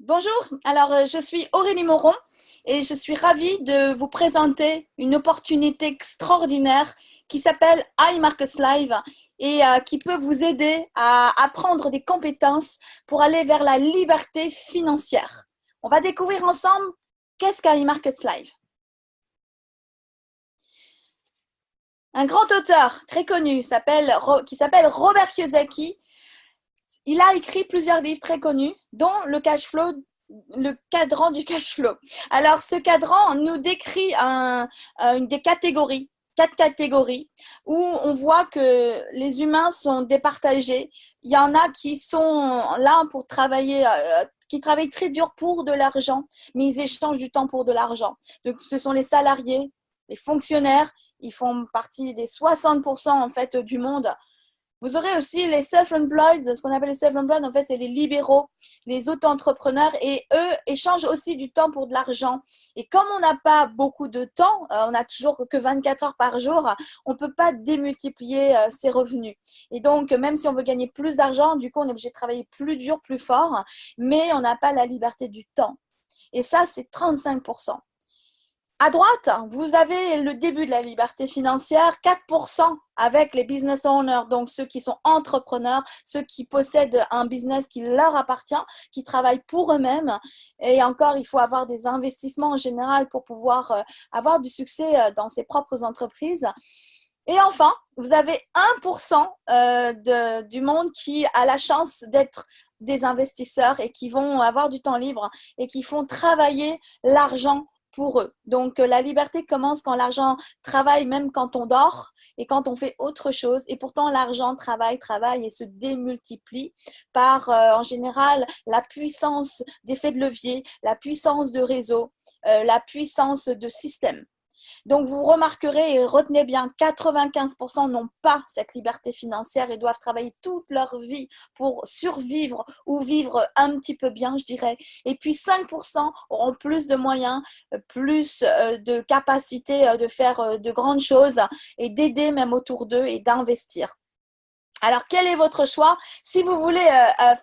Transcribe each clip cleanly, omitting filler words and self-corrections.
Bonjour, je suis Aurélie Moron et je suis ravie de vous présenter une opportunité extraordinaire qui s'appelle iMarkets Live et qui peut vous aider à apprendre des compétences pour aller vers la liberté financière. On va découvrir ensemble qu'est-ce qu'iMarkets Live. Un grand auteur très connu qui s'appelle Robert Kiyosaki. Il a écrit plusieurs livres très connus, dont le cadran du cash flow. Alors, ce cadran nous décrit des catégories, 4 catégories, où on voit que les humains sont départagés. Il y en a qui sont là pour travailler, qui travaillent très dur pour de l'argent, mais ils échangent du temps pour de l'argent. Donc, ce sont les salariés, les fonctionnaires. Ils font partie des 60% en fait du monde. Vous aurez aussi les self-employed, ce qu'on appelle les self-employed, en fait, c'est les libéraux, les auto-entrepreneurs, et eux échangent aussi du temps pour de l'argent. Et comme on n'a pas beaucoup de temps, on n'a toujours que 24 heures par jour, on ne peut pas démultiplier ses revenus. Et donc, même si on veut gagner plus d'argent, du coup, on est obligé de travailler plus dur, plus fort, mais on n'a pas la liberté du temps. Et ça, c'est 35%. À droite, vous avez le début de la liberté financière, 4% avec les business owners, donc ceux qui sont entrepreneurs, ceux qui possèdent un business qui leur appartient, qui travaillent pour eux-mêmes. Et encore, il faut avoir des investissements en général pour pouvoir avoir du succès dans ses propres entreprises. Et enfin, vous avez 1% du monde qui a la chance d'être des investisseurs et qui vont avoir du temps libre et qui font travailler l'argent pour eux. Donc, la liberté commence quand l'argent travaille, même quand on dort et quand on fait autre chose. Et pourtant, l'argent travaille et se démultiplie par, en général, la puissance d'effet de levier, la puissance de réseau, la puissance de système. Donc, vous remarquerez et retenez bien, 95% n'ont pas cette liberté financière et doivent travailler toute leur vie pour survivre ou vivre un petit peu bien, je dirais. Et puis, 5% auront plus de moyens, plus de capacité de faire de grandes choses et d'aider même autour d'eux et d'investir. Alors, quel est votre choix? Si vous voulez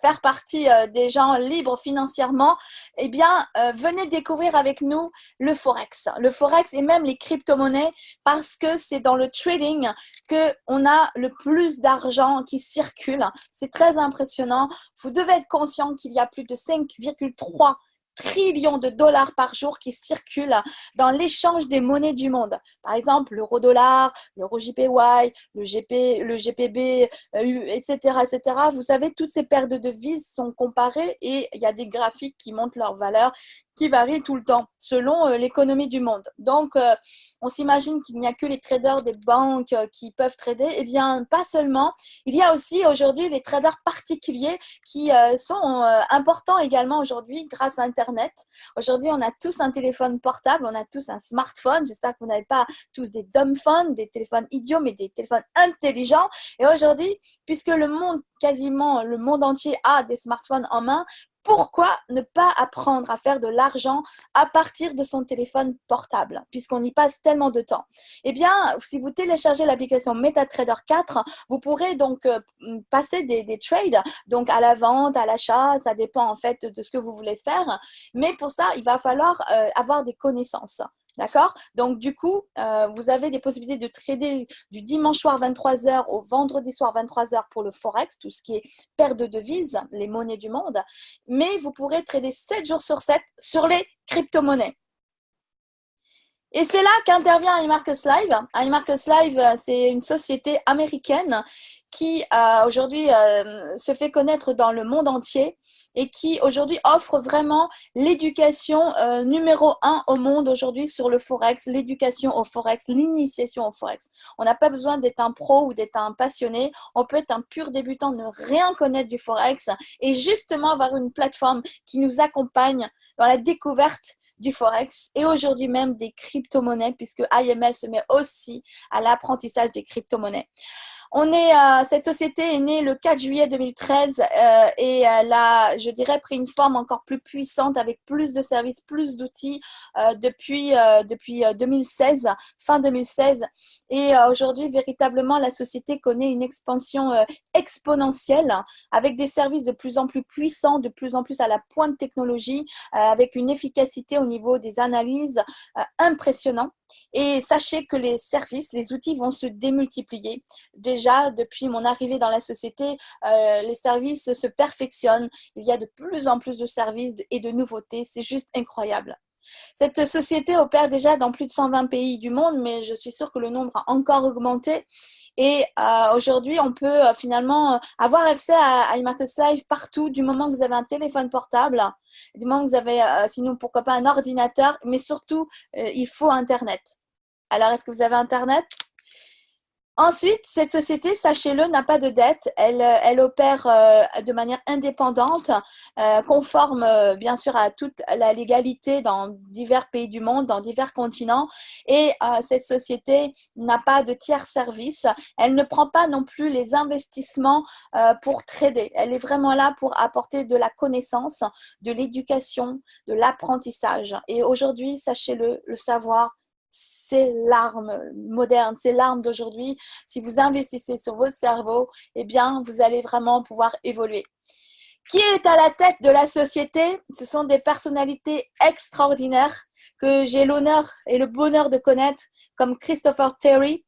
faire partie des gens libres financièrement, eh bien, venez découvrir avec nous le Forex. Le Forex et même les crypto-monnaies parce que c'est dans le trading qu'on a le plus d'argent qui circule. C'est très impressionnant. Vous devez être conscient qu'il y a plus de 5,3 trillions de dollars par jour qui circulent dans l'échange des monnaies du monde. Par exemple, l'euro-dollar, l'euro JPY, le GPB, etc., etc. Vous savez, toutes ces paires de devises sont comparées et il y a des graphiques qui montrent leur valeur qui varient tout le temps selon l'économie du monde. Donc, on s'imagine qu'il n'y a que les traders des banques qui peuvent trader. Eh bien, pas seulement. Il y a aussi aujourd'hui les traders particuliers qui sont importants également aujourd'hui grâce à Internet. Aujourd'hui, on a tous un téléphone portable, on a tous un smartphone. J'espère que vous n'avez pas tous des dumb phones, des téléphones idiots, mais des téléphones intelligents. Et aujourd'hui, puisque quasiment le monde entier a des smartphones en main, pourquoi ne pas apprendre à faire de l'argent à partir de son téléphone portable, puisqu'on y passe tellement de temps? Eh bien, si vous téléchargez l'application MetaTrader 4, vous pourrez donc passer des trades, donc à la vente, à l'achat, ça dépend en fait de ce que vous voulez faire. Mais pour ça, il va falloir avoir des connaissances. D'accord? Donc, du coup, vous avez des possibilités de trader du dimanche soir 23h au vendredi soir 23h pour le Forex, tout ce qui est paire de devises, les monnaies du monde. Mais vous pourrez trader 7 jours sur 7 sur les crypto-monnaies. Et c'est là qu'intervient iMarkets Live. iMarkets Live, c'est une société américaine qui aujourd'hui se fait connaître dans le monde entier et qui aujourd'hui offre vraiment l'éducation numéro 1 au monde aujourd'hui sur le Forex, l'éducation au Forex, l'initiation au Forex. On n'a pas besoin d'être un pro ou d'être un passionné. On peut être un pur débutant, ne rien connaître du Forex et justement avoir une plateforme qui nous accompagne dans la découverte du Forex et aujourd'hui même des crypto-monnaies puisque IML se met aussi à l'apprentissage des crypto-monnaies. Cette société est née le 4 juillet 2013 et elle a, je dirais, pris une forme encore plus puissante avec plus de services, plus d'outils depuis 2016, fin 2016. Et aujourd'hui, véritablement, la société connaît une expansion exponentielle avec des services de plus en plus puissants, de plus en plus à la pointe technologie, avec une efficacité au niveau des analyses impressionnant. Et sachez que les services, les outils vont se démultiplier. Déjà, depuis mon arrivée dans la société, les services se perfectionnent. Il y a de plus en plus de services et de nouveautés. C'est juste incroyable. Cette société opère déjà dans plus de 120 pays du monde, mais je suis sûre que le nombre a encore augmenté. Et aujourd'hui, on peut finalement avoir accès à iMarkets Live partout, du moment que vous avez un téléphone portable, du moment que vous avez, sinon pourquoi pas un ordinateur, mais surtout, il faut Internet. Alors, est-ce que vous avez Internet ? Ensuite, cette société, sachez-le, n'a pas de dette. Elle opère de manière indépendante, conforme bien sûr à toute la légalité dans divers pays du monde, dans divers continents. Et cette société n'a pas de tiers service. Elle ne prend pas non plus les investissements pour trader. Elle est vraiment là pour apporter de la connaissance, de l'éducation, de l'apprentissage. Et aujourd'hui, sachez-le, le savoir, c'est l'arme moderne, c'est l'arme d'aujourd'hui. Si vous investissez sur vos cerveaux, eh bien, vous allez vraiment pouvoir évoluer. Qui est à la tête de la société ? Ce sont des personnalités extraordinaires que j'ai l'honneur et le bonheur de connaître, comme Christopher Terry.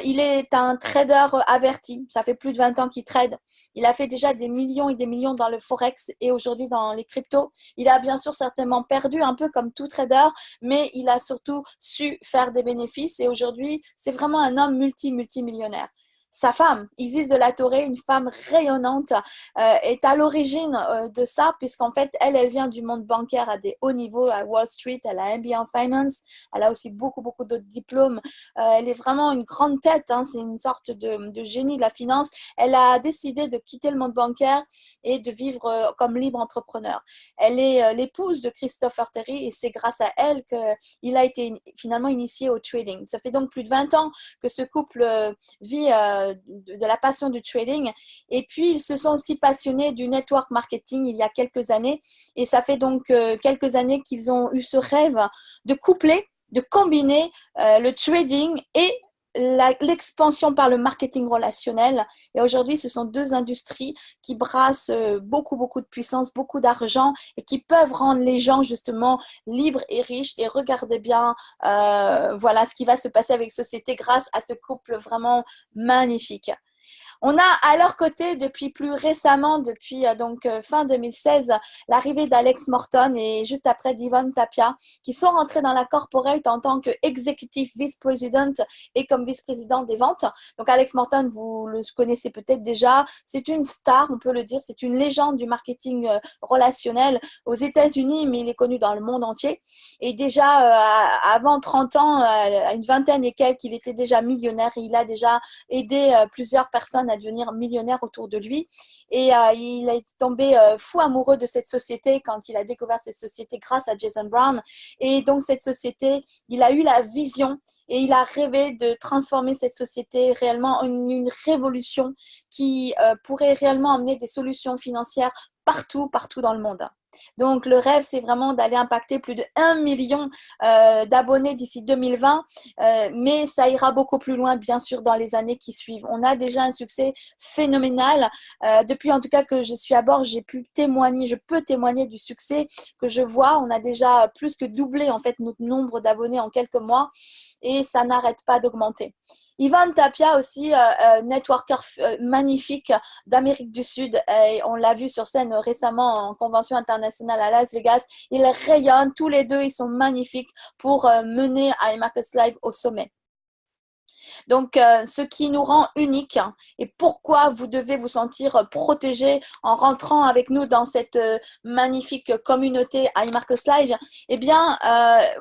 Il est un trader averti. Ça fait plus de 20 ans qu'il trade. Il a fait déjà des millions et des millions dans le forex et aujourd'hui dans les cryptos. Il a bien sûr certainement perdu un peu comme tout trader, mais il a surtout su faire des bénéfices et aujourd'hui, c'est vraiment un homme multimillionnaire. Sa femme, Isis de la Torre, une femme rayonnante, est à l'origine de ça, puisqu'en fait, elle vient du monde bancaire à des hauts niveaux, à Wall Street, elle a un MBA en finance, elle a aussi beaucoup d'autres diplômes. Elle est vraiment une grande tête, hein, c'est une sorte de génie de la finance. Elle a décidé de quitter le monde bancaire et de vivre comme libre entrepreneur. Elle est l'épouse de Christopher Terry et c'est grâce à elle qu'il a été finalement initié au trading. Ça fait donc plus de 20 ans que ce couple vit de la passion du trading et puis ils se sont aussi passionnés du network marketing il y a quelques années et ça fait donc quelques années qu'ils ont eu ce rêve de coupler, de combiner le trading et l'expansion par le marketing relationnel. Et aujourd'hui, ce sont deux industries qui brassent beaucoup de puissance, beaucoup d'argent et qui peuvent rendre les gens justement libres et riches. Et regardez bien, voilà ce qui va se passer avec société grâce à ce couple vraiment magnifique. On a à leur côté depuis plus récemment, depuis fin 2016, l'arrivée d'Alex Morton et juste après d'Yvonne Tapia qui sont rentrés dans la corporate en tant que executive vice-president et comme vice-président des ventes. Donc Alex Morton, vous le connaissez peut-être déjà, c'est une star, on peut le dire, c'est une légende du marketing relationnel aux États-Unis, mais il est connu dans le monde entier. Et déjà avant 30 ans, à une vingtaine et quelques, il était déjà millionnaire et il a déjà aidé plusieurs personnes à devenir millionnaire autour de lui. Et il est tombé fou amoureux de cette société quand il a découvert cette société grâce à Jason Brown. Et donc, cette société, il a eu la vision et il a rêvé de transformer cette société réellement en une révolution qui pourrait réellement amener des solutions financières partout dans le monde. Donc, le rêve, c'est vraiment d'aller impacter plus de 1 million d'abonnés d'ici 2020, mais ça ira beaucoup plus loin, bien sûr, dans les années qui suivent. On a déjà un succès phénoménal. Depuis, en tout cas, que je suis à bord, je peux témoigner du succès que je vois. On a déjà plus que doublé, en fait, notre nombre d'abonnés en quelques mois et ça n'arrête pas d'augmenter. Yvonne Tapia aussi, networker magnifique d'Amérique du Sud. Et on l'a vu sur scène récemment en convention internationale à Las Vegas. Ils rayonnent, tous les deux, ils sont magnifiques pour mener iMarkets Live au sommet. Donc, ce qui nous rend unique et pourquoi vous devez vous sentir protégé en rentrant avec nous dans cette magnifique communauté iMarkets Live, eh bien,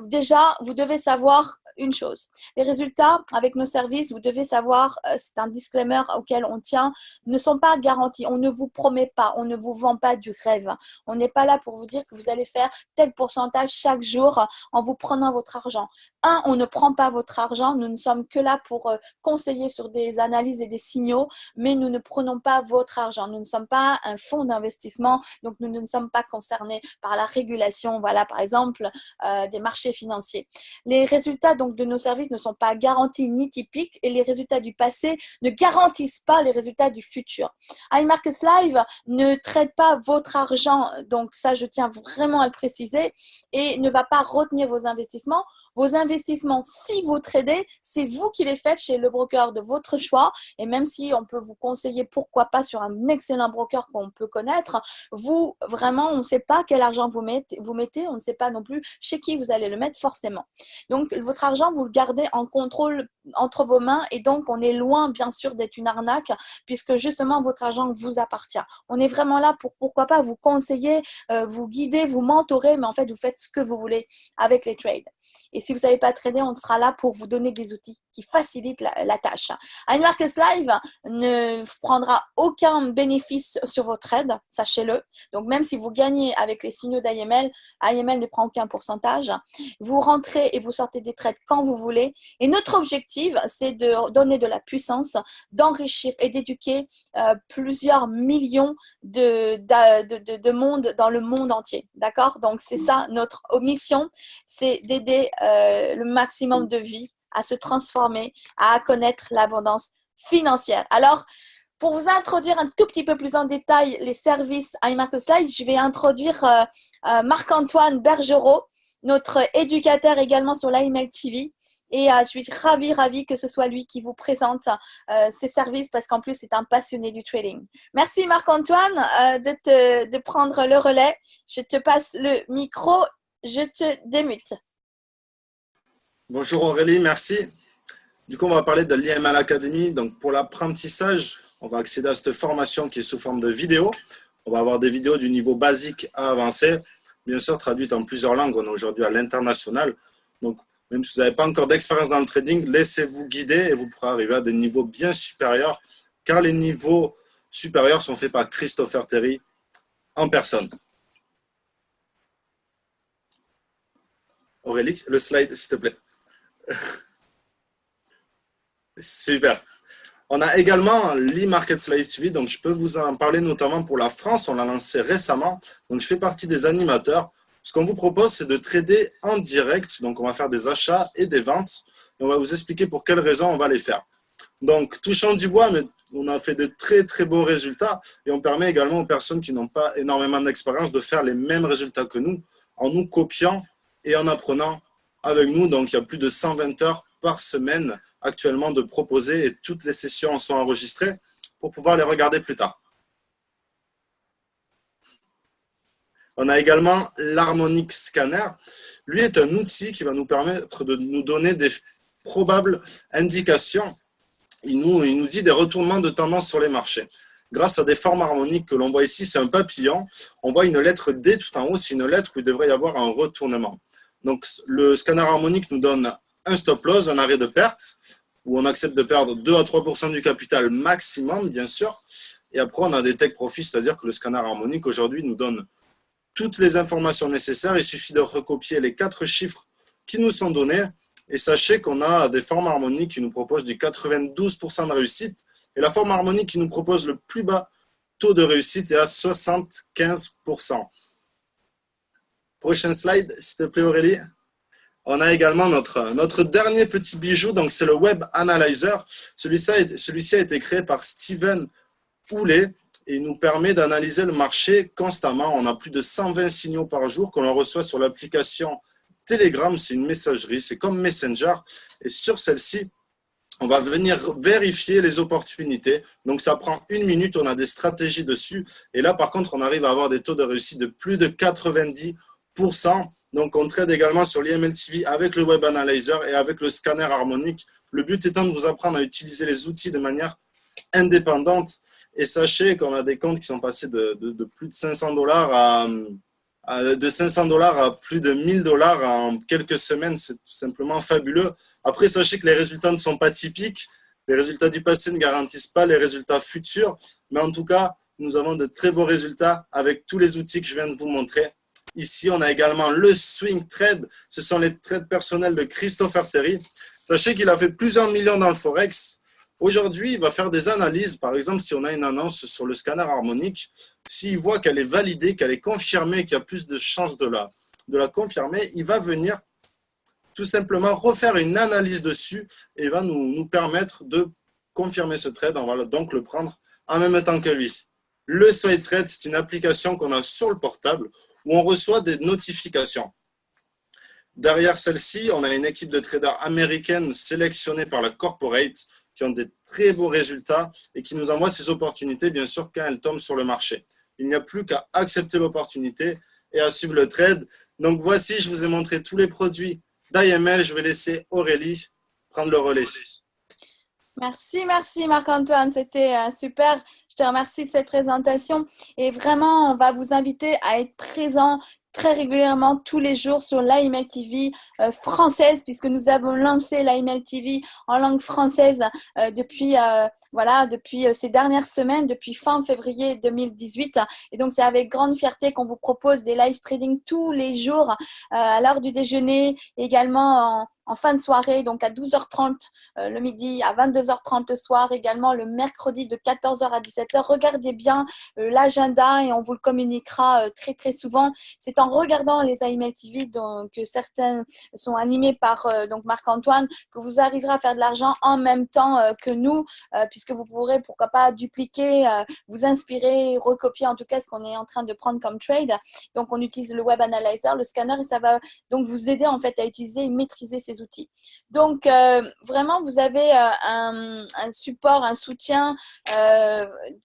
déjà, vous devez savoir une chose. Les résultats avec nos services, vous devez savoir, c'est un disclaimer auquel on tient, ne sont pas garantis. On ne vous promet pas, on ne vous vend pas du rêve. On n'est pas là pour vous dire que vous allez faire tel pourcentage chaque jour en vous prenant votre argent. On ne prend pas votre argent. Nous ne sommes que là pour conseiller sur des analyses et des signaux, mais nous ne prenons pas votre argent. Nous ne sommes pas un fonds d'investissement, donc nous ne sommes pas concernés par la régulation, voilà, par exemple, des marchés financiers. Les résultats donc de nos services ne sont pas garantis ni typiques et les résultats du passé ne garantissent pas les résultats du futur. iMarkets Live ne traite pas votre argent, donc ça je tiens vraiment à le préciser, et ne va pas retenir vos investissements. Vos investissements, si vous tradez, c'est vous qui les faites chez le broker de votre choix. Et même si on peut vous conseiller, pourquoi pas, sur un excellent broker qu'on peut connaître, vous, vraiment, on ne sait pas quel argent vous mettez, on ne sait pas non plus chez qui vous allez le mettre forcément. Donc, votre argent, vous le gardez en contrôle entre vos mains et donc on est loin, bien sûr, d'être une arnaque puisque justement, votre argent vous appartient. On est vraiment là pour, pourquoi pas, vous conseiller, vous guider, vous mentorer, mais en fait, vous faites ce que vous voulez avec les trades. Et si vous ne savez pas trader, on sera là pour vous donner des outils qui facilitent la tâche. iMarkets Live ne prendra aucun bénéfice sur vos trades, sachez-le. Donc, même si vous gagnez avec les signaux d'IML, IML ne prend aucun pourcentage. Vous rentrez et vous sortez des trades quand vous voulez. Et notre objectif, c'est de donner de la puissance, d'enrichir et d'éduquer plusieurs millions de monde dans le monde entier. D'accord? Donc, c'est ça notre mission, c'est d'aider le maximum de vies à se transformer, à connaître l'abondance financière. Alors, pour vous introduire un tout petit peu plus en détail les services iMarkets Live, je vais introduire Marc-Antoine Bergerot, notre éducateur également sur l'IML TV. Et je suis ravie que ce soit lui qui vous présente ces services parce qu'en plus, c'est un passionné du trading. Merci Marc-Antoine de prendre le relais. Je te passe le micro. Je te démute. Bonjour Aurélie, merci. Du coup, on va parler de l'IML Academy. Donc, pour l'apprentissage, on va accéder à cette formation qui est sous forme de vidéo. On va avoir des vidéos du niveau basique à avancé, bien sûr traduites en plusieurs langues. On est aujourd'hui à l'international. Donc, même si vous n'avez pas encore d'expérience dans le trading, laissez-vous guider et vous pourrez arriver à des niveaux bien supérieurs, car les niveaux supérieurs sont faits par Christopher Terry en personne. Aurélie, le slide, s'il te plaît. Super. On a également l'eMarkets Live TV, donc je peux vous en parler notamment pour la France. On l'a lancé récemment, donc je fais partie des animateurs. Ce qu'on vous propose, c'est de trader en direct. Donc, on va faire des achats et des ventes. Et on va vous expliquer pour quelles raisons on va les faire. Donc, touchant du bois, mais on a fait de très, très beaux résultats. Et on permet également aux personnes qui n'ont pas énormément d'expérience de faire les mêmes résultats que nous en nous copiant et en apprenant avec nous. Donc, il y a plus de 120 heures par semaine actuellement de proposer et toutes les sessions sont enregistrées pour pouvoir les regarder plus tard. On a également l'Harmonic Scanner. Lui est un outil qui va nous permettre de nous donner des probables indications. Il nous dit des retournements de tendance sur les marchés. Grâce à des formes harmoniques que l'on voit ici, c'est un papillon. On voit une lettre D tout en haut, c'est une lettre où il devrait y avoir un retournement. Donc, le scanner harmonique nous donne un stop loss, un arrêt de perte, où on accepte de perdre 2 à 3% du capital maximum, bien sûr. Et après, on a des take profits, c'est-à-dire que le scanner harmonique aujourd'hui nous donne toutes les informations nécessaires. Il suffit de recopier les 4 chiffres qui nous sont donnés. Et sachez qu'on a des formes harmoniques qui nous proposent du 92% de réussite. Et la forme harmonique qui nous propose le plus bas taux de réussite est à 75%. Prochain slide, s'il te plaît Aurélie. On a également notre dernier petit bijou, donc c'est le Web Analyzer. Celui-ci a été créé par Steven Houlet. Et il nous permet d'analyser le marché constamment. On a plus de 120 signaux par jour que l'on reçoit sur l'application Telegram. C'est une messagerie, c'est comme Messenger. Et sur celle-ci, on va venir vérifier les opportunités. Donc, ça prend 1 minute, on a des stratégies dessus. Et là, par contre, on arrive à avoir des taux de réussite de plus de 90%. Donc, on trade également sur l'IML TV avec le Web Analyzer et avec le scanner harmonique. Le but étant de vous apprendre à utiliser les outils de manière indépendante. Et sachez qu'on a des comptes qui sont passés de plus de 500 $ de 500 $ à plus de 1000 $ en quelques semaines. C'est tout simplement fabuleux. Après, sachez que les résultats ne sont pas typiques. Les résultats du passé ne garantissent pas les résultats futurs. Mais en tout cas, nous avons de très beaux résultats avec tous les outils que je viens de vous montrer. Ici, on a également le Swing Trade. Ce sont les trades personnels de Christopher Terry. Sachez qu'il a fait plusieurs millions dans le Forex. Aujourd'hui, il va faire des analyses. Par exemple, si on a une annonce sur le scanner harmonique, s'il voit qu'elle est validée, qu'elle est confirmée, qu'il y a plus de chances de la confirmer, il va venir tout simplement refaire une analyse dessus et va nous permettre de confirmer ce trade. On va donc le prendre en même temps que lui. Le Swing Trade, c'est une application qu'on a sur le portable où on reçoit des notifications. Derrière celle-ci, on a une équipe de traders américaine sélectionnée par la corporate qui ont des très beaux résultats et qui nous envoient ces opportunités, bien sûr, quand elles tombent sur le marché. Il n'y a plus qu'à accepter l'opportunité et à suivre le trade. Donc voici, je vous ai montré tous les produits d'IML. Je vais laisser Aurélie prendre le relais. Merci Marc-Antoine, c'était super. Je te remercie de cette présentation et vraiment, on va vous inviter à être présent très régulièrement tous les jours sur l'AML TV française puisque nous avons lancé l'AML TV en langue française depuis ces dernières semaines, depuis fin février 2018. Et donc, c'est avec grande fierté qu'on vous propose des live trading tous les jours à l'heure du déjeuner, également en fin de soirée, donc à 12h30 le midi, à 22h30 le soir, également le mercredi de 14h à 17h. Regardez bien l'agenda et on vous le communiquera très très souvent. C'est en regardant les AML TV que certains sont animés par donc Marc-Antoine que vous arriverez à faire de l'argent en même temps que nous, puisque vous pourrez pourquoi pas dupliquer, vous inspirer, recopier en tout cas ce qu'on est en train de prendre comme trade. Donc on utilise le Web Analyzer, le scanner et ça va donc vous aider en fait à utiliser et maîtriser ces outils. Donc vraiment vous avez un support, un soutien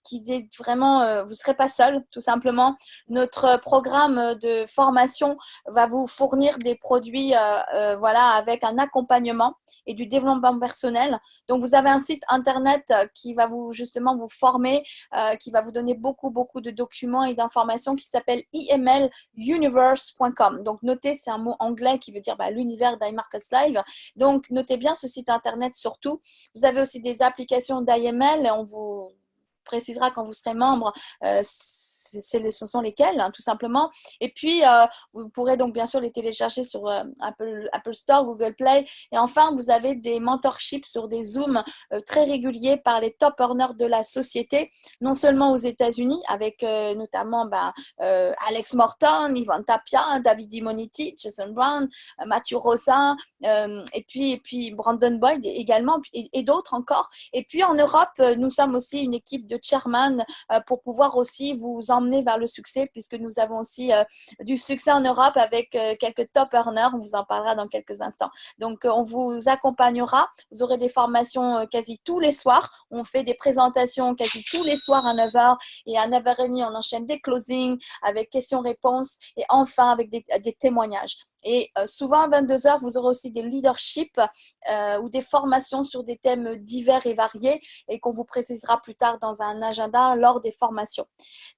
qui est vraiment, vous ne serez pas seul tout simplement. Notre programme de formation va vous fournir des produits avec un accompagnement et du développement personnel. Donc vous avez un site internet qui va justement vous former, qui va vous donner beaucoup de documents et d'informations qui s'appelle imluniverse.com. Donc notez, c'est un mot anglais qui veut dire l'univers d'iMarkets Live. Donc notez bien ce site internet surtout. Vous avez aussi des applications d'IML et on vous précisera quand vous serez membre ce sont lesquels, tout simplement. Et puis, vous pourrez donc bien sûr les télécharger sur Apple Store, Google Play. Et enfin, vous avez des mentorships sur des Zooms très réguliers par les top earners de la société, non seulement aux États-Unis, avec notamment Alex Morton, Ivan Tapia, David Dimoniti, Jason Brown, Matthew Rosa, et puis Brandon Boyd également, et d'autres encore. Et puis en Europe, nous sommes aussi une équipe de chairman pour pouvoir aussi vous emmener vers le succès, puisque nous avons aussi du succès en Europe avec quelques top earners. On vous en parlera dans quelques instants. Donc, on vous accompagnera. Vous aurez des formations quasi tous les soirs. On fait des présentations quasi tous les soirs à 9h et à 9h30, on enchaîne des closings avec questions-réponses et enfin avec des témoignages. Et souvent à 22h, vous aurez aussi des leaderships ou des formations sur des thèmes divers et variés et qu'on vous précisera plus tard dans un agenda lors des formations.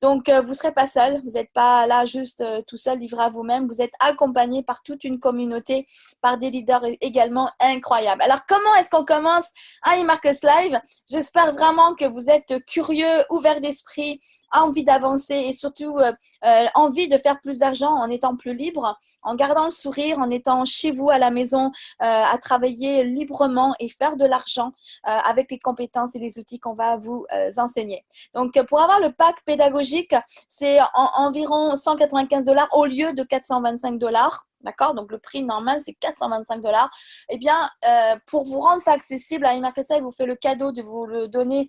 Donc, vous ne serez pas seul, vous n'êtes pas là juste tout seul, livré à vous-même, vous êtes accompagné par toute une communauté, par des leaders également incroyables. Alors, comment est-ce qu'on commence iMarkets Live? J'espère vraiment que vous êtes curieux, ouverts d'esprit, envie d'avancer et surtout envie de faire plus d'argent en étant plus libre, en gardant le sourire, en étant chez vous à la maison, à travailler librement et faire de l'argent avec les compétences et les outils qu'on va vous enseigner. Donc, pour avoir le pack pédagogique, c'est environ 195 $ au lieu de 425 $. D'accord? Donc, le prix normal, c'est 425 $. Eh bien, pour vous rendre ça accessible, iMarkets Live vous fait le cadeau de vous le donner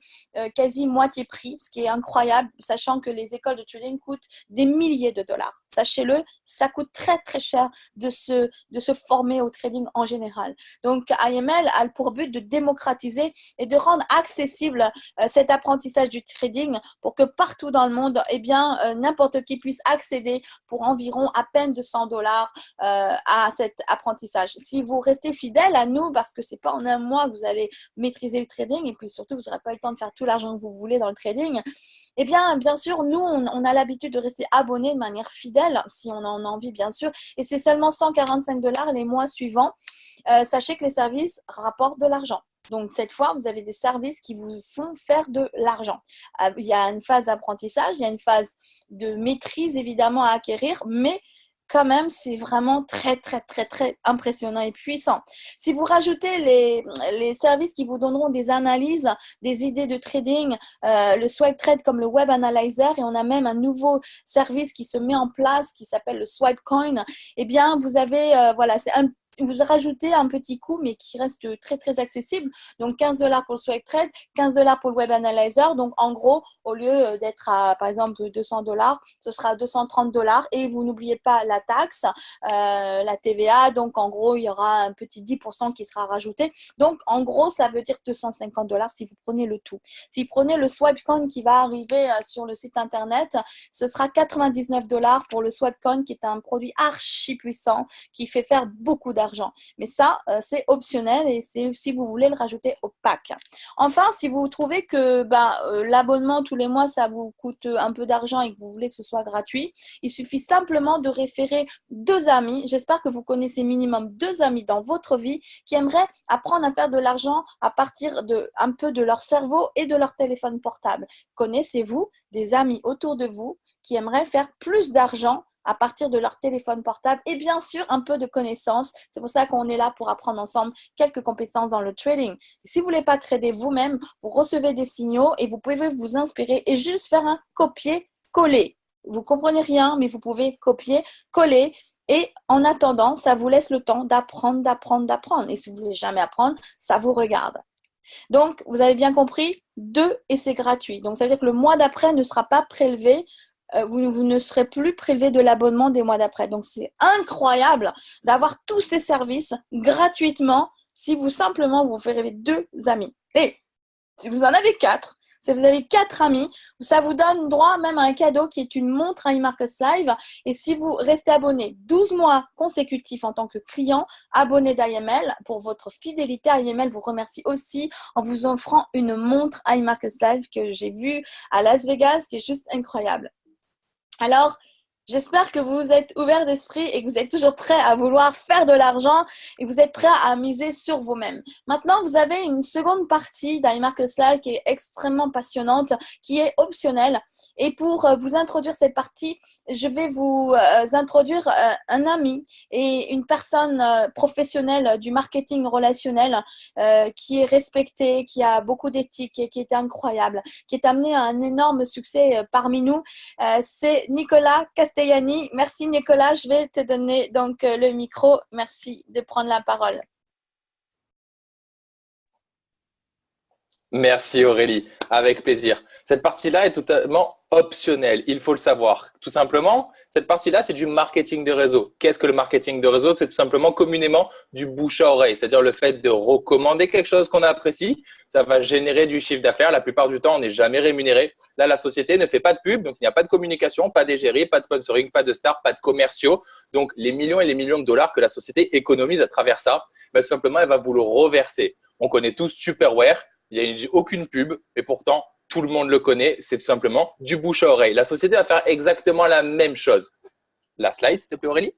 quasi moitié prix, ce qui est incroyable, sachant que les écoles de trading coûtent des milliers de dollars. Sachez-le, ça coûte très, très cher de se former au trading en général. Donc, IML a pour but de démocratiser et de rendre accessible cet apprentissage du trading pour que partout dans le monde, eh bien, n'importe qui puisse accéder pour environ à peine de 100 $. à cet apprentissage. Si vous restez fidèle à nous, parce que c'est pas en un mois que vous allez maîtriser le trading et puis surtout, vous n'aurez pas le temps de faire tout l'argent que vous voulez dans le trading, eh bien sûr, nous, on a l'habitude de rester abonnés de manière fidèle, si on en a envie, bien sûr, et c'est seulement 145 $ les mois suivants. Sachez que les services rapportent de l'argent. Donc, cette fois, vous avez des services qui vous font faire de l'argent. Il y a une phase d'apprentissage, il y a une phase de maîtrise, évidemment, à acquérir, mais quand même, c'est vraiment très, très, très, très impressionnant et puissant. Si vous rajoutez les services qui vous donneront des analyses, des idées de trading, le Swipe Trade comme le Web Analyzer, et on a même un nouveau service qui se met en place qui s'appelle le Swipe Coin, eh bien, vous avez, voilà, vous rajoutez un petit coût, mais qui reste très, très accessible. Donc, 15 $ pour le Swipe Trade, 15 $ pour le Web Analyzer. Donc, en gros, au lieu d'être à, par exemple, 200 $, ce sera 230 $. Et vous n'oubliez pas la taxe, la TVA. Donc, en gros, il y aura un petit 10% qui sera rajouté. Donc, en gros, ça veut dire 250 $ si vous prenez le tout. Si vous prenez le Swipe Coin qui va arriver sur le site Internet, ce sera 99 $ pour le Swipe Coin qui est un produit archi puissant qui fait faire beaucoup d'argent. Mais ça, c'est optionnel et c'est si vous voulez le rajouter au pack. Enfin, si vous trouvez que l'abonnement tous les mois, ça vous coûte un peu d'argent et que vous voulez que ce soit gratuit, il suffit simplement de référer 2 amis. J'espère que vous connaissez minimum 2 amis dans votre vie qui aimeraient apprendre à faire de l'argent à partir un peu de leur cerveau et de leur téléphone portable. Connaissez-vous des amis autour de vous qui aimeraient faire plus d'argent à partir de leur téléphone portable et bien sûr un peu de connaissances. C'est pour ça qu'on est là pour apprendre ensemble quelques compétences dans le trading. Si vous ne voulez pas trader vous-même, vous recevez des signaux et vous pouvez vous inspirer et juste faire un copier-coller. Vous ne comprenez rien, mais vous pouvez copier, coller et en attendant, ça vous laisse le temps d'apprendre. Et si vous ne voulez jamais apprendre, ça vous regarde. Donc, vous avez bien compris, 2 et c'est gratuit. Donc, ça veut dire que le mois d'après ne sera pas prélevé. Vous ne serez plus prélevé de l'abonnement des mois d'après. Donc, c'est incroyable d'avoir tous ces services gratuitement si vous simplement vous faites rêver 2 amis. Et si vous en avez 4, si vous avez 4 amis, ça vous donne droit même à un cadeau qui est une montre à iMarcus Live. Et si vous restez abonné 12 mois consécutifs en tant que client abonné d'IML, pour votre fidélité, IML vous remercie aussi en vous offrant une montre à iMarcus Live que j'ai vue à Las Vegas, qui est juste incroyable. Alors, j'espère que vous êtes ouverts d'esprit et que vous êtes toujours prêts à vouloir faire de l'argent et que vous êtes prêts à miser sur vous-même. Maintenant, vous avez une seconde partie d'iMarcus Live qui est extrêmement passionnante, qui est optionnelle. Et pour vous introduire cette partie, je vais vous introduire un ami et une personne professionnelle du marketing relationnel qui est respectée, qui a beaucoup d'éthique et qui est incroyable, qui est amené à un énorme succès parmi nous. C'est Nicolas Castellani. Merci Nicolas, je vais te donner donc le micro. Merci de prendre la parole. Merci Aurélie, avec plaisir. Cette partie-là est totalement optionnelle, il faut le savoir. Tout simplement, cette partie-là, c'est du marketing de réseau. Qu'est-ce que le marketing de réseau? C'est tout simplement communément du bouche à oreille, c'est-à-dire le fait de recommander quelque chose qu'on apprécie. Ça va générer du chiffre d'affaires. La plupart du temps, on n'est jamais rémunéré. Là, la société ne fait pas de pub, donc il n'y a pas de communication, pas d'égérie, pas de sponsoring, pas de stars, pas de commerciaux. Donc, les millions et les millions de dollars que la société économise à travers ça, tout simplement, elle va vous le reverser. On connaît tous Tupperware. Il n'y a aucune pub, mais pourtant, tout le monde le connaît. C'est tout simplement du bouche à oreille. La société va faire exactement la même chose. La slide, s'il te plaît, Aurélie.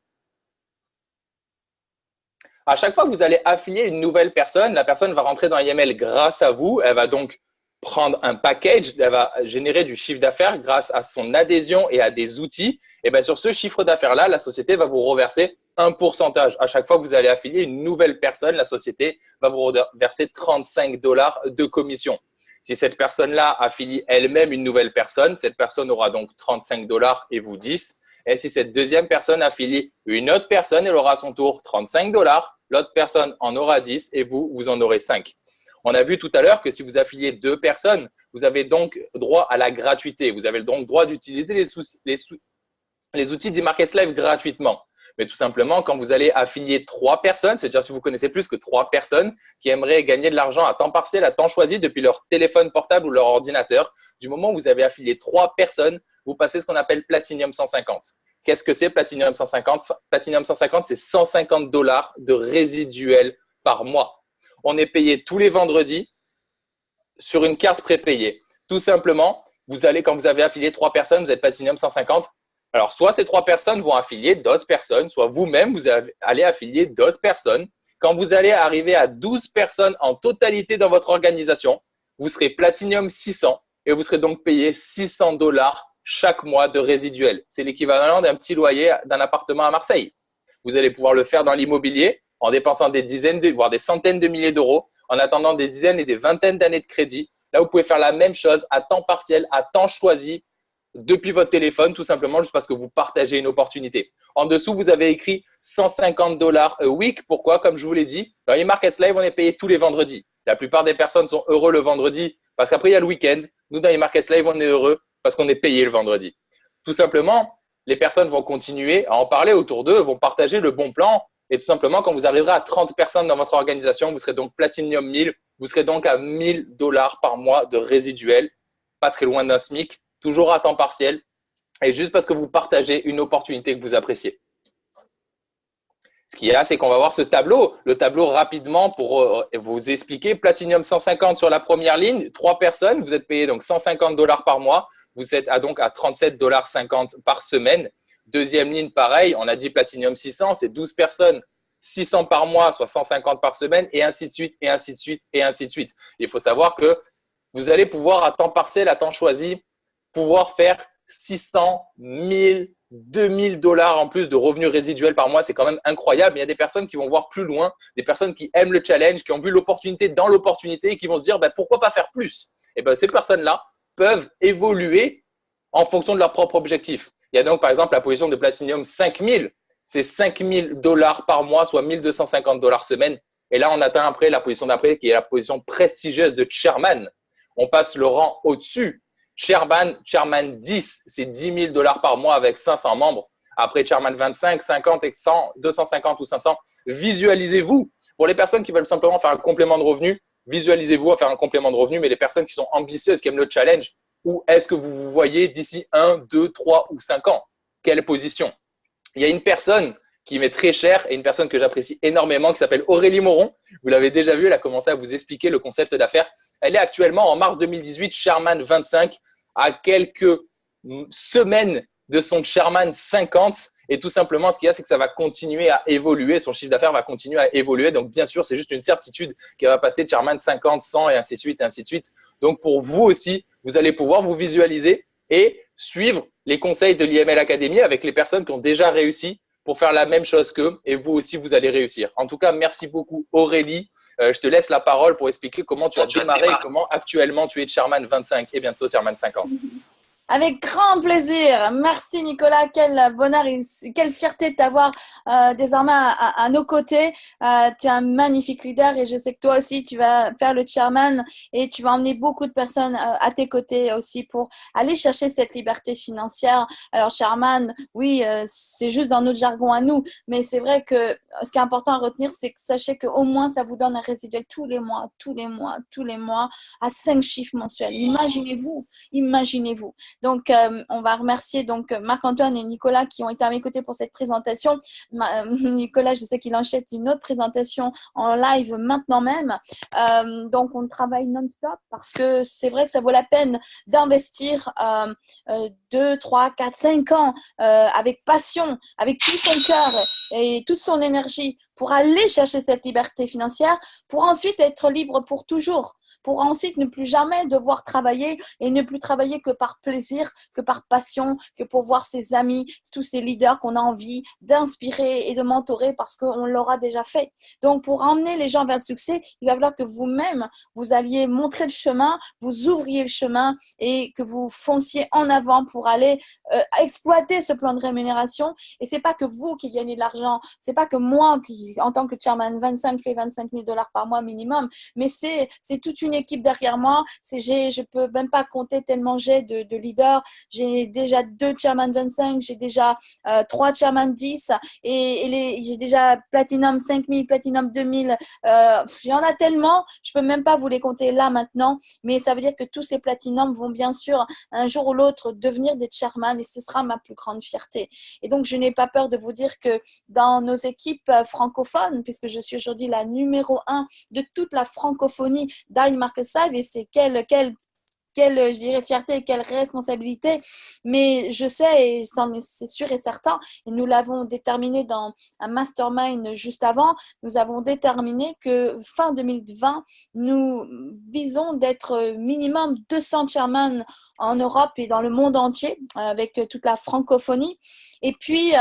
À chaque fois que vous allez affilier une nouvelle personne, la personne va rentrer dans IML grâce à vous. Elle va donc prendre un package, elle va générer du chiffre d'affaires grâce à son adhésion et à des outils. Et bien sur ce chiffre d'affaires-là, la société va vous reverser un pourcentage. À chaque fois que vous allez affilier une nouvelle personne, la société va vous reverser 35 $ de commission. Si cette personne-là affilie elle-même une nouvelle personne, cette personne aura donc 35 $ et vous 10. Et si cette deuxième personne affilie une autre personne, elle aura à son tour 35 $. L'autre personne en aura 10 et vous en aurez 5. On a vu tout à l'heure que si vous affiliez 2 personnes, vous avez donc droit à la gratuité. Vous avez donc droit d'utiliser les outils d'IMarcus Live gratuitement. Mais tout simplement, quand vous allez affilier 3 personnes, c'est-à-dire si vous connaissez plus que 3 personnes qui aimeraient gagner de l'argent à temps partiel, à temps choisi depuis leur téléphone portable ou leur ordinateur, du moment où vous avez affilié 3 personnes, vous passez ce qu'on appelle Platinum 150. Qu'est-ce que c'est Platinum 150? Platinum 150, c'est $150 de résiduel par mois. On est payé tous les vendredis sur une carte prépayée. Tout simplement, quand vous avez affilié 3 personnes, vous êtes Platinum 150. Alors, soit ces 3 personnes vont affilier d'autres personnes, soit vous-même, vous allez affilier d'autres personnes. Quand vous allez arriver à 12 personnes en totalité dans votre organisation, vous serez Platinum 600 et vous serez donc payé $600 chaque mois de résiduel. C'est l'équivalent d'un petit loyer d'un appartement à Marseille. Vous allez pouvoir le faire dans l'immobilier en dépensant des dizaines, voire des centaines de milliers d'euros, en attendant des dizaines et des vingtaines d'années de crédit. Là, vous pouvez faire la même chose à temps partiel, à temps choisi, depuis votre téléphone, tout simplement juste parce que vous partagez une opportunité. En dessous, vous avez écrit $150 a week. Pourquoi? Comme je vous l'ai dit, dans eMarkets Live, on est payé tous les vendredis. La plupart des personnes sont heureux le vendredi parce qu'après, il y a le week-end. Nous, dans eMarkets Live, on est heureux parce qu'on est payé le vendredi. Tout simplement, les personnes vont continuer à en parler autour d'eux, vont partager le bon plan. Et tout simplement, quand vous arriverez à 30 personnes dans votre organisation, vous serez donc Platinum 1000. Vous serez donc à $1000 par mois de résiduel, pas très loin d'un SMIC, toujours à temps partiel, et juste parce que vous partagez une opportunité que vous appréciez. Ce qu'il y a, c'est qu'on va voir ce tableau. Le tableau rapidement pour vous expliquer. Platinum 150 sur la première ligne, 3 personnes, vous êtes payé donc $150 par mois. Vous êtes donc à $37,50 par semaine. Deuxième ligne, pareil, on a dit Platinum 600, c'est 12 personnes, 600 par mois, soit 150 par semaine, et ainsi de suite, et ainsi de suite, et ainsi de suite. Il faut savoir que vous allez pouvoir, à temps partiel, à temps choisi, pouvoir faire 600, 1000, $2000 en plus de revenus résiduels par mois. C'est quand même incroyable. Il y a des personnes qui vont voir plus loin, des personnes qui aiment le challenge, qui ont vu l'opportunité dans l'opportunité et qui vont se dire pourquoi pas faire plus. Et ces personnes-là peuvent évoluer en fonction de leur propre objectif. Il y a donc par exemple la position de Platinum 5000. C'est $5000 par mois, soit $1250 semaine. Et là, on atteint après la position d'après qui est la position prestigieuse de Chairman. On passe le rang au-dessus. Chairman 10, c'est $10,000 par mois avec 500 membres. Après Chairman 25, 50 et 100, 250 ou 500. Visualisez-vous. Pour les personnes qui veulent simplement faire un complément de revenu, visualisez-vous à faire un complément de revenu. Mais les personnes qui sont ambitieuses, qui aiment le challenge, où est-ce que vous vous voyez d'ici 1, 2, 3 ou 5 ans? Quelle position? Il y a une personne qui m'est très chère et une personne que j'apprécie énormément qui s'appelle Aurélie Moron. Vous l'avez déjà vu, elle a commencé à vous expliquer le concept d'affaires. Elle est actuellement en mars 2018 Chairman 25, à quelques semaines de son Chairman 50. Et tout simplement, ce qu'il y a, c'est que ça va continuer à évoluer. Son chiffre d'affaires va continuer à évoluer. Donc, bien sûr, c'est juste une certitude qu'elle va passer de Chairman 50, 100 et ainsi de suite, et ainsi de suite. Donc, pour vous aussi, vous allez pouvoir vous visualiser et suivre les conseils de l'IML Academy avec les personnes qui ont déjà réussi pour faire la même chose qu'eux. Et vous aussi, vous allez réussir. En tout cas, merci beaucoup, Aurélie. Je te laisse la parole pour expliquer comment tu as démarré et comment actuellement tu es Chairman 25 et bientôt Chairman 50. Avec grand plaisir. Merci Nicolas. Quel bonheur et quelle fierté de t'avoir désormais à nos côtés. Tu es un magnifique leader et je sais que toi aussi, tu vas faire le chairman et tu vas emmener beaucoup de personnes à tes côtés aussi pour aller chercher cette liberté financière. Alors chairman, oui, c'est juste dans notre jargon à nous, mais c'est vrai que ce qui est important à retenir, c'est que sachez qu'au moins, ça vous donne un résiduel tous les mois à 5 chiffres mensuels. Imaginez-vous. Donc, on va remercier donc Marc-Antoine et Nicolas qui ont été à mes côtés pour cette présentation. Nicolas, je sais qu'il enchaîne une autre présentation en live maintenant même. Donc, on travaille non-stop parce que c'est vrai que ça vaut la peine d'investir 2, 3, 4, 5 ans avec passion, avec tout son cœur et toute son énergie pour aller chercher cette liberté financière, pour ensuite être libre pour toujours. Pour ensuite ne plus jamais devoir travailler et ne plus travailler que par plaisir, que par passion, que pour voir ses amis, tous ces leaders qu'on a envie d'inspirer et de mentorer parce qu'on l'aura déjà fait. Donc, pour emmener les gens vers le succès, il va falloir que vous-même, vous alliez montrer le chemin, vous ouvriez le chemin et que vous fonciez en avant pour aller exploiter ce plan de rémunération. Et c'est pas que vous qui gagnez de l'argent, c'est pas que moi qui en tant que chairman 25 fait 25 000 $ par mois minimum, mais c'est toute une équipe derrière moi. Je peux même pas compter tellement j'ai de leaders. J'ai déjà 2 chairman 25, j'ai déjà 3 chairman 10 et j'ai déjà platinum 5000, platinum 2000. Il y en a tellement, je peux même pas vous les compter là maintenant, mais ça veut dire que tous ces platinums vont bien sûr un jour ou l'autre devenir des chairman et ce sera ma plus grande fierté. Et donc, je n'ai pas peur de vous dire que dans nos équipes francophones, puisque je suis aujourd'hui la numéro 1 de toute la francophonie d'I-Marcus Live, et c'est quelle, je dirais, fierté et quelle responsabilité. Mais je sais, et c'est sûr et certain, et nous l'avons déterminé dans un mastermind juste avant, nous avons déterminé que fin 2020, nous visons d'être minimum 200 chairman en Europe et dans le monde entier, avec toute la francophonie. Et puis,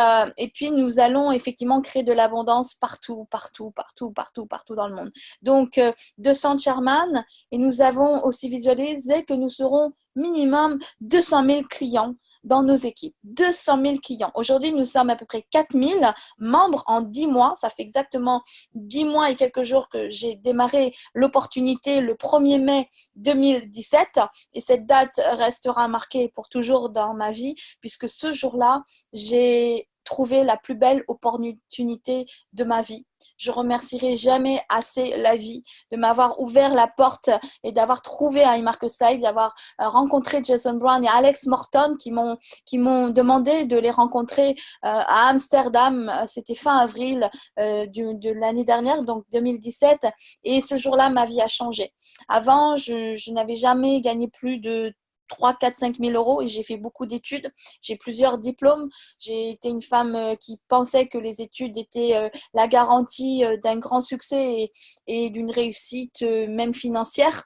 nous allons effectivement créer de l'abondance partout dans le monde. Donc, 200 chairman, et nous avons aussi visualisé que nous serons minimum 200 000 clients dans nos équipes. 200 000 clients. Aujourd'hui, nous sommes à peu près 4 000 membres en 10 mois. Ça fait exactement 10 mois et quelques jours que j'ai démarré l'opportunité le 1er mai 2017. Et cette date restera marquée pour toujours dans ma vie, puisque ce jour-là, j'ai trouvé la plus belle opportunité de ma vie. Je remercierai jamais assez la vie de m'avoir ouvert la porte et d'avoir trouvé Marcus Live, d'avoir rencontré Jason Brown et Alex Morton qui m'ont demandé de les rencontrer à Amsterdam. C'était fin avril de l'année dernière, donc 2017. Et ce jour-là, ma vie a changé. Avant, je n'avais jamais gagné plus de 3, 4, 5 000 euros et j'ai fait beaucoup d'études. J'ai plusieurs diplômes. J'ai été une femme qui pensait que les études étaient la garantie d'un grand succès et d'une réussite même financière.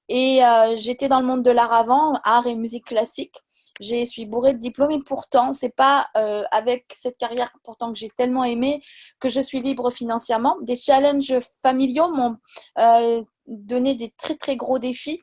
Et j'étais dans le monde de l'art avant, art et musique classique. Je suis bourrée de diplômes et pourtant, c'est pas avec cette carrière pourtant que j'ai tellement aimé que je suis libre financièrement. Des challenges familiaux m'ont donné des très très gros défis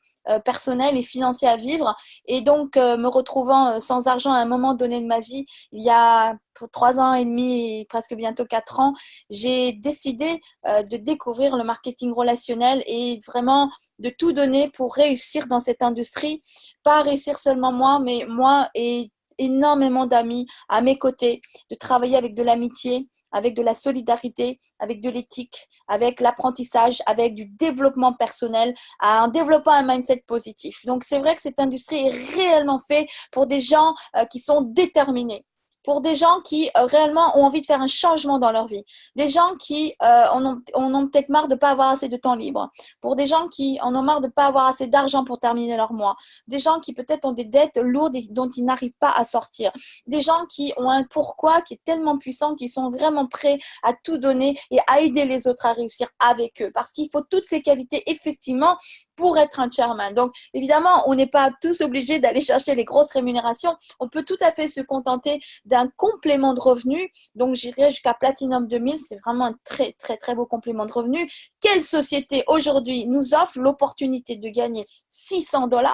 personnels et financiers à vivre. Et donc, me retrouvant sans argent à un moment donné de ma vie, il y a 3 ans et demi et presque bientôt 4 ans, j'ai décidé de découvrir le marketing relationnel et vraiment de tout donner pour réussir dans cette industrie. Pas réussir seulement moi, mais moi et énormément d'amis à mes côtés, de travailler avec de l'amitié, avec de la solidarité, avec de l'éthique, avec l'apprentissage, avec du développement personnel, en développant un mindset positif. Donc, c'est vrai que cette industrie est réellement faite pour des gens qui sont déterminés, pour des gens qui réellement ont envie de faire un changement dans leur vie, des gens qui en ont peut-être marre de ne pas avoir assez de temps libre, pour des gens qui en ont marre de ne pas avoir assez d'argent pour terminer leur mois, des gens qui peut-être ont des dettes lourdes dont ils n'arrivent pas à sortir, des gens qui ont un pourquoi qui est tellement puissant qu'ils sont vraiment prêts à tout donner et à aider les autres à réussir avec eux, parce qu'il faut toutes ces qualités effectivement pour être un chairman. Donc évidemment, on n'est pas tous obligés d'aller chercher les grosses rémunérations, on peut tout à fait se contenter d'un complément de revenu. Donc, j'irai jusqu'à Platinum 2000. C'est vraiment un très, très, très beau complément de revenu. Quelle société aujourd'hui nous offre l'opportunité de gagner 600 $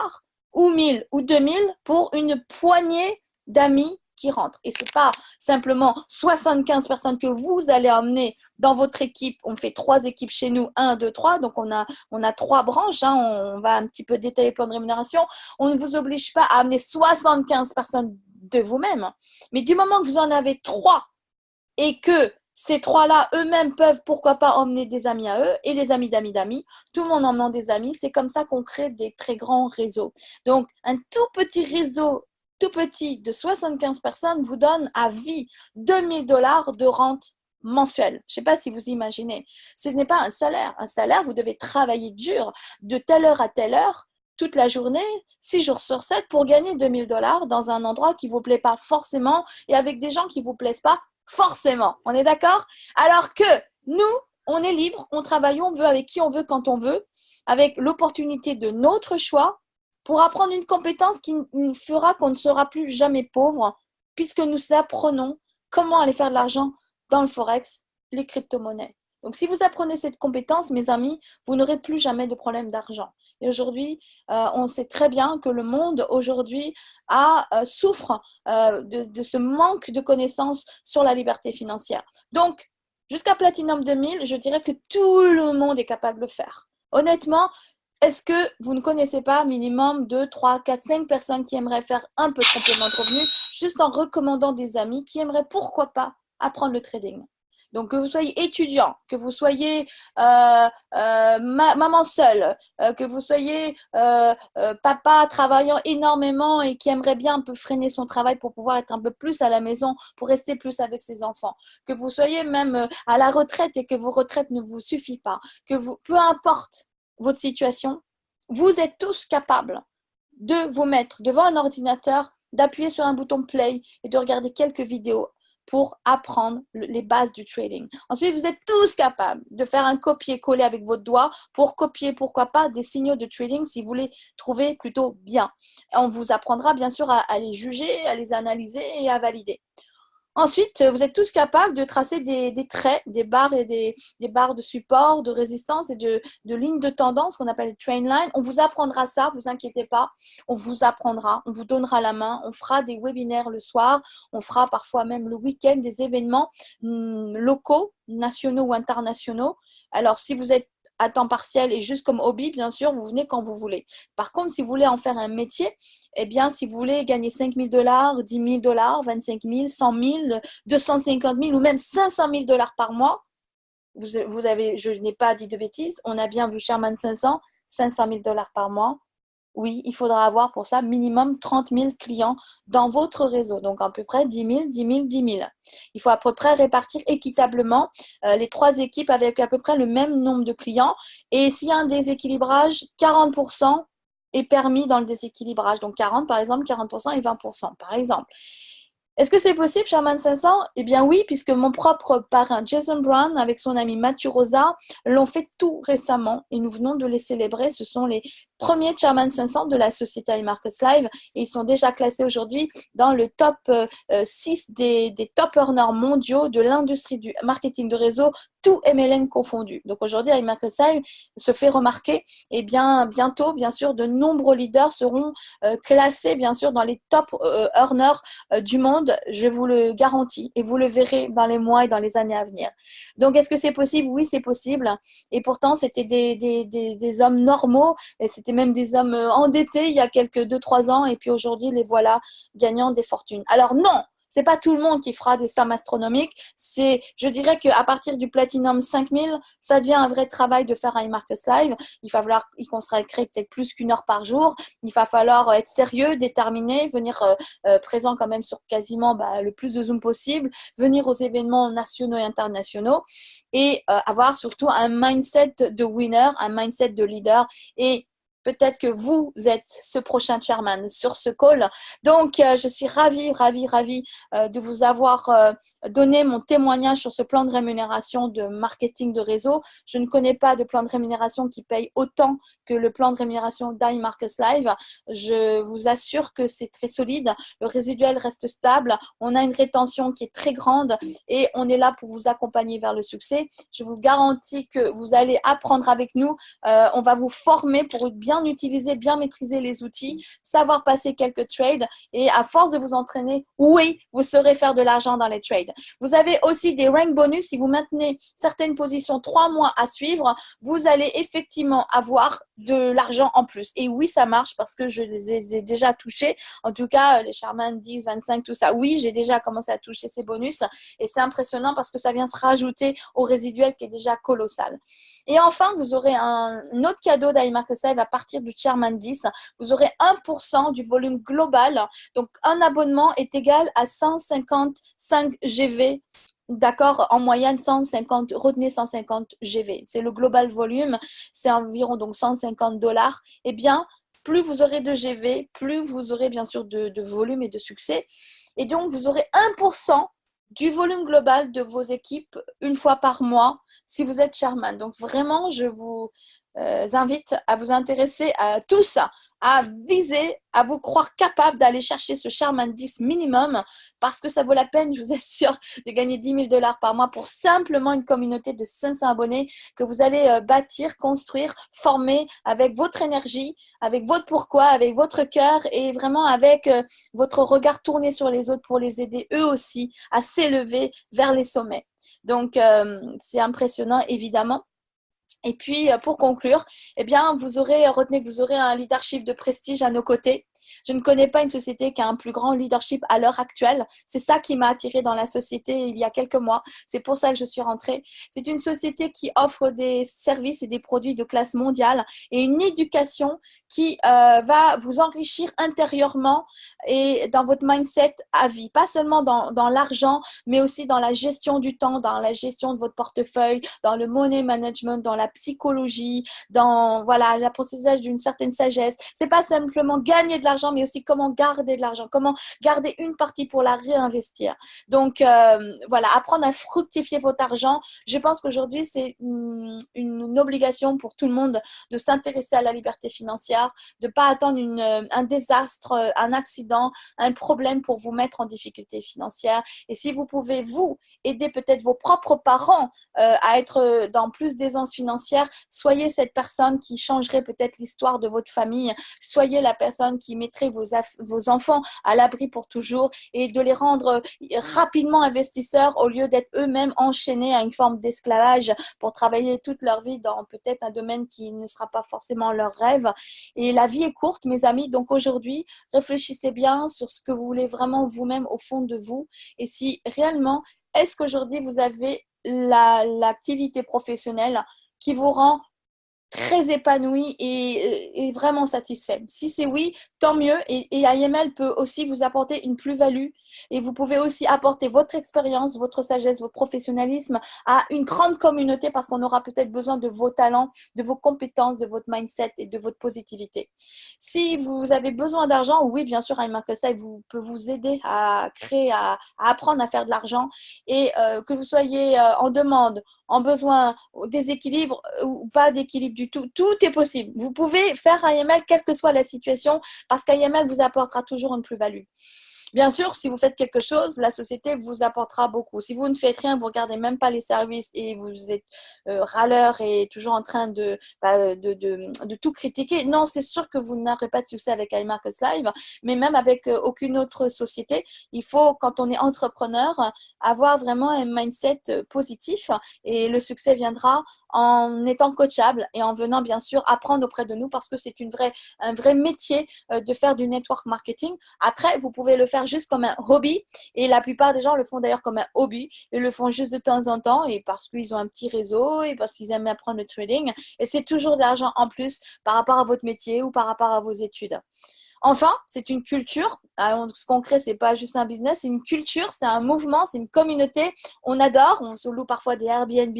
ou 1000 ou 2000 pour une poignée d'amis qui rentrent? Et c'est pas simplement 75 personnes que vous allez emmener dans votre équipe. On fait 3 équipes chez nous, 1, 2, 3. Donc, on a 3 branches. On va un petit peu détailler le plan de rémunération. On ne vous oblige pas à amener 75 personnes de vous-même. Mais du moment que vous en avez 3 et que ces 3-là eux-mêmes peuvent, pourquoi pas, emmener des amis à eux et les amis d'amis d'amis, tout le monde emmenant des amis, c'est comme ça qu'on crée des très grands réseaux. Donc, un tout petit réseau, tout petit, de 75 personnes vous donne à vie 2000 $ de rente mensuelle. Je ne sais pas si vous imaginez. Ce n'est pas un salaire. Un salaire, vous devez travailler dur de telle heure à telle heure toute la journée, 6 jours sur 7 pour gagner 2000 $ dans un endroit qui ne vous plaît pas forcément et avec des gens qui ne vous plaisent pas forcément. On est d'accord? Alors que nous, on est libre, on travaille, on veut avec qui on veut quand on veut, avec l'opportunité de notre choix pour apprendre une compétence qui fera qu'on ne sera plus jamais pauvre puisque nous apprenons comment aller faire de l'argent dans le Forex, les crypto-monnaies. Donc, si vous apprenez cette compétence, mes amis, vous n'aurez plus jamais de problème d'argent. Et aujourd'hui, on sait très bien que le monde aujourd'hui souffre de ce manque de connaissances sur la liberté financière. Donc, Jusqu'à Platinum 2000, je dirais que tout le monde est capable de le faire. Honnêtement, est-ce que vous ne connaissez pas minimum 2, 3, 4, 5 personnes qui aimeraient faire un peu de complément de revenu juste en recommandant des amis qui aimeraient pourquoi pas apprendre le trading? Donc, que vous soyez étudiant, que vous soyez maman seule, que vous soyez papa travaillant énormément et qui aimerait bien un peu freiner son travail pour pouvoir être un peu plus à la maison, pour rester plus avec ses enfants, que vous soyez même à la retraite et que vos retraites ne vous suffisent pas, que vous, peu importe votre situation, vous êtes tous capables de vous mettre devant un ordinateur, d'appuyer sur un bouton play et de regarder quelques vidéos pour apprendre les bases du trading. Ensuite, vous êtes tous capables de faire un copier-coller avec votre doigt pour copier, pourquoi pas, des signaux de trading si vous les trouvez plutôt bien. On vous apprendra bien sûr à les juger, à les analyser et à valider. Ensuite, vous êtes tous capables de tracer des traits, des barres et des barres de support, de résistance et de lignes de tendance qu'on appelle les train lines. On vous apprendra ça, vous inquiétez pas. On vous apprendra, on vous donnera la main. On fera des webinaires le soir. On fera parfois même le week-end des événements locaux, nationaux ou internationaux. Alors, si vous êtes à temps partiel et juste comme hobby, bien sûr, vous venez quand vous voulez. Par contre, si vous voulez en faire un métier, eh bien, si vous voulez gagner 5 000 $, 10 000 $, 25 000, 100 000, 250 000 ou même 500 000 $ par mois, vous avez, je n'ai pas dit de bêtises, on a bien vu Sherman 500, 500 000 $ par mois. Oui, il faudra avoir pour ça minimum 30 000 clients dans votre réseau. Donc, à peu près 10 000, 10 000, 10 000. Il faut à peu près répartir équitablement les 3 équipes avec à peu près le même nombre de clients. Et s'il y a un déséquilibrage, 40% est permis dans le déséquilibrage. Donc, 40 par exemple, 40% et 20% par exemple. Est-ce que c'est possible, Sherman 500? Eh bien oui, puisque mon propre parrain Jason Brown avec son ami Mathieu Rosa l'ont fait tout récemment et nous venons de les célébrer. Ce sont les premiers Sherman 500 de la société iMarkets Live et ils sont déjà classés aujourd'hui dans le top 6 des top earners mondiaux de l'industrie du marketing de réseau, tout MLM confondu. Donc aujourd'hui, iMarkets Live se fait remarquer et bien bientôt, bien sûr, de nombreux leaders seront classés, bien sûr, dans les top earners du monde, je vous le garantis, et vous le verrez dans les mois et dans les années à venir. Donc, est-ce que c'est possible? Oui, c'est possible. Et pourtant, c'était des hommes normaux, et c'était même des hommes endettés il y a quelques 2-3 ans, et puis aujourd'hui, les voilà gagnant des fortunes. Alors non, c'est pas tout le monde qui fera des sommes astronomiques. Je dirais qu'à partir du Platinum 5000, ça devient un vrai travail de faire un iMarkets Live. Il va falloir y consacrer peut-être plus qu'1 heure par jour. Il va falloir être sérieux, déterminé, venir présent quand même sur quasiment le plus de Zoom possible, venir aux événements nationaux et internationaux et avoir surtout un mindset de winner, un mindset de leader et peut-être que vous êtes ce prochain chairman sur ce call. Donc, je suis ravie de vous avoir donné mon témoignage sur ce plan de rémunération de marketing de réseau. Je ne connais pas de plan de rémunération qui paye autant que le plan de rémunération d'iMarkets Live. Je vous assure que c'est très solide. Le résiduel reste stable. On a une rétention qui est très grande et on est là pour vous accompagner vers le succès. Je vous garantis que vous allez apprendre avec nous. On va vous former pour bien utiliser, bien maîtriser les outils, savoir passer quelques trades et à force de vous entraîner, oui, vous saurez faire de l'argent dans les trades. Vous avez aussi des rank bonus. Si vous maintenez certaines positions 3 mois à suivre, vous allez effectivement avoir de l'argent en plus. Et oui, ça marche parce que je les ai déjà touchés. En tout cas, les Sherman 10, 25, tout ça. Oui, j'ai déjà commencé à toucher ces bonus et c'est impressionnant parce que ça vient se rajouter au résiduel qui est déjà colossal. Et enfin, vous aurez un autre cadeau d'iMarkets Live à partir du Sherman 10. Vous aurez 1% du volume global. Donc, un abonnement est égal à 155 GV. D'accord, en moyenne 150, retenez 150 GV. C'est le global volume, c'est environ donc 150 $. Eh bien, plus vous aurez de GV, plus vous aurez bien sûr de volume et de succès. Et donc, vous aurez 1% du volume global de vos équipes une fois par mois si vous êtes chairman. Donc, vraiment, je vous invite à vous intéresser à tous à viser, à vous croire capable d'aller chercher ce charme indice minimum parce que ça vaut la peine, je vous assure, de gagner 10 000 $ par mois pour simplement une communauté de 500 abonnés que vous allez bâtir, construire, former avec votre énergie, avec votre pourquoi, avec votre cœur et vraiment avec votre regard tourné sur les autres pour les aider eux aussi à s'élever vers les sommets. Donc, c'est impressionnant, évidemment. Et puis, pour conclure, eh bien, retenez que vous aurez un leadership de prestige à nos côtés. Je ne connais pas une société qui a un plus grand leadership à l'heure actuelle. C'est ça qui m'a attirée dans la société il y a quelques mois. C'est pour ça que je suis rentrée. C'est une société qui offre des services et des produits de classe mondiale et une éducation qui va vous enrichir intérieurement et dans votre mindset à vie. Pas seulement dans l'argent, mais aussi dans la gestion du temps, dans la gestion de votre portefeuille, dans le money management, dans la psychologie, dans l'apprentissage d'une certaine sagesse. C'est pas simplement gagner de l'argent, mais aussi comment garder de l'argent, comment garder une partie pour la réinvestir. Donc, apprendre à fructifier votre argent. Je pense qu'aujourd'hui, c'est une obligation pour tout le monde de s'intéresser à la liberté financière, de ne pas attendre un désastre, un accident, un problème pour vous mettre en difficulté financière. Et si vous pouvez, vous, aider peut-être vos propres parents à être dans plus d'aisance financière, soyez cette personne qui changerait peut-être l'histoire de votre famille. Soyez la personne qui mettrait vos enfants à l'abri pour toujours et de les rendre rapidement investisseurs au lieu d'être eux-mêmes enchaînés à une forme d'esclavage pour travailler toute leur vie dans peut-être un domaine qui ne sera pas forcément leur rêve. Et la vie est courte, mes amis. Donc aujourd'hui, réfléchissez bien sur ce que vous voulez vraiment vous-même au fond de vous. Et si réellement, est-ce qu'aujourd'hui, vous avez l'activité professionnelle qui vous rend très épanoui et vraiment satisfait. Si c'est oui, tant mieux. Et IML peut aussi vous apporter une plus-value et vous pouvez aussi apporter votre expérience, votre sagesse, votre professionnalisme à une grande communauté parce qu'on aura peut-être besoin de vos talents, de vos compétences, de votre mindset et de votre positivité. Si vous avez besoin d'argent, oui, bien sûr, iMarketSight peut vous aider à créer, à apprendre à faire de l'argent et que vous soyez en demande, en besoin, déséquilibre ou pas d'équilibre du tout. Tout est possible. Vous pouvez faire IML quelle que soit la situation parce qu'IML vous apportera toujours une plus-value. Bien sûr, si vous faites quelque chose, la société vous apportera beaucoup. Si vous ne faites rien, vous ne regardez même pas les services et vous êtes râleur et toujours en train de tout critiquer, non, c'est sûr que vous n'aurez pas de succès avec iMarketSight, mais même avec aucune autre société, il faut, quand on est entrepreneur, avoir vraiment un mindset positif et le succès viendra en étant coachable et en venant bien sûr apprendre auprès de nous parce que c'est un vrai métier de faire du network marketing. Après, vous pouvez le faire juste comme un hobby et la plupart des gens le font d'ailleurs comme un hobby. Ils le font juste de temps en temps et parce qu'ils ont un petit réseau et parce qu'ils aiment apprendre le trading et c'est toujours de l'argent en plus par rapport à votre métier ou par rapport à vos études. Enfin, c'est une culture. Ce qu'on crée, c'est pas juste un business, c'est une culture, c'est un mouvement, c'est une communauté. On adore, on se loue parfois des Airbnb,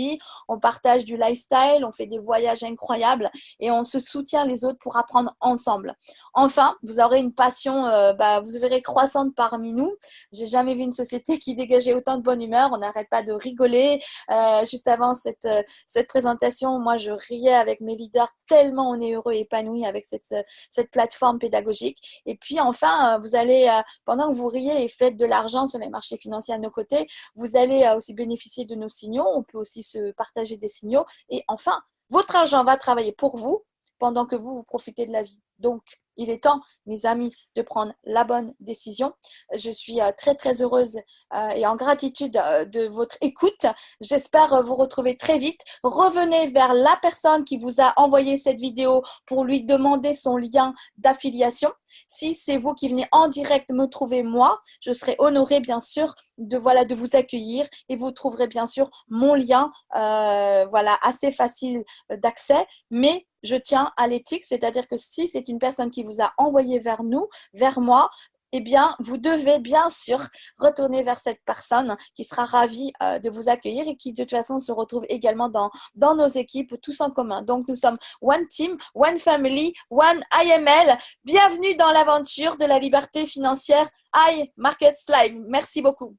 on partage du lifestyle, on fait des voyages incroyables et on se soutient les autres pour apprendre ensemble. Enfin, vous aurez une passion, vous verrez croissante parmi nous. J'ai jamais vu une société qui dégageait autant de bonne humeur. On n'arrête pas de rigoler. Juste avant cette présentation, moi, je riais avec mes leaders tellement on est heureux et épanoui avec cette plateforme pédagogique. Et puis enfin, vous allez, pendant que vous riez et faites de l'argent sur les marchés financiers à nos côtés, vous allez aussi bénéficier de nos signaux. On peut aussi se partager des signaux. Et enfin, votre argent va travailler pour vous pendant que vous profitez de la vie. Donc, il est temps, mes amis, de prendre la bonne décision. Je suis très, très heureuse et en gratitude de votre écoute. J'espère vous retrouver très vite. Revenez vers la personne qui vous a envoyé cette vidéo pour lui demander son lien d'affiliation. Si c'est vous qui venez en direct me trouver moi, je serai honorée, bien sûr, de vous accueillir et vous trouverez bien sûr mon lien assez facile d'accès, mais je tiens à l'éthique, c'est-à-dire que si c'est une personne qui vous a envoyé vers moi, eh bien, vous devez bien sûr retourner vers cette personne qui sera ravie de vous accueillir et qui de toute façon se retrouve également dans nos équipes tous en commun. Donc, nous sommes one team, one family, one IML. Bienvenue dans l'aventure de la liberté financière iMarketSight. Merci beaucoup.